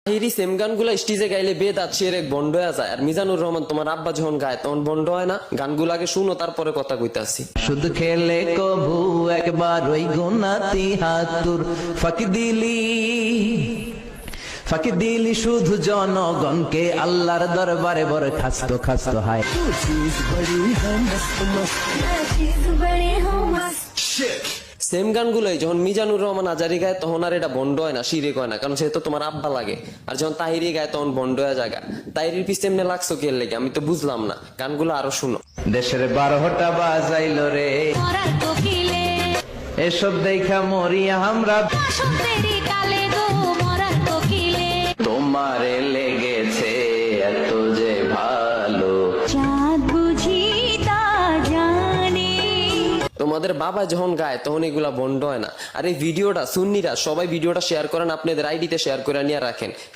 Tahiri same গানগুলা স্টেজে গাইলে বেদাত শের এক বন্ড হয়ে যায়, আর মিজানুর রহমান তোমার আব্বা যখন গায় তখন বন্ড হয় না। গানগুলাকে শুনো তারপরে কথা কইতাছি। শুধু খেলে কবু একবার ওই গুনাতি হাতুর ফাঁকি দিলি শুধু জনগণকে আল্লাহর দরবারে বড় খাস্ত খাস্ত হয়। সেম গানগুলোই যখন মিজানুর রহমান আজারি গায় তখন আর এটা বন্ড হয় না, শিরিক হয় না, কারণ সে তো তোমার আব্বা লাগে। আর যখন তাহিরি গায় তখন বন্ড হয়ে যায়। তাহিরির পিছনে এমনি লাগছো কে লেগে আমি তো বুঝলাম না। গানগুলো আরো শুনো। দেশের 12টা বাজাইল রে এসব দেখা মরি আমরা, তোমারে লেগেছে এত যে ভালো। তোমাদের বাবা যখন গায় তখন এগুলা বন্ড হয় না। আর এই ভিডিওটা সুন্নিরা সবাই ভিডিওটা শেয়ার করেন, আপনাদের আইডিতে শেয়ার করে নিয়ে রাখেন।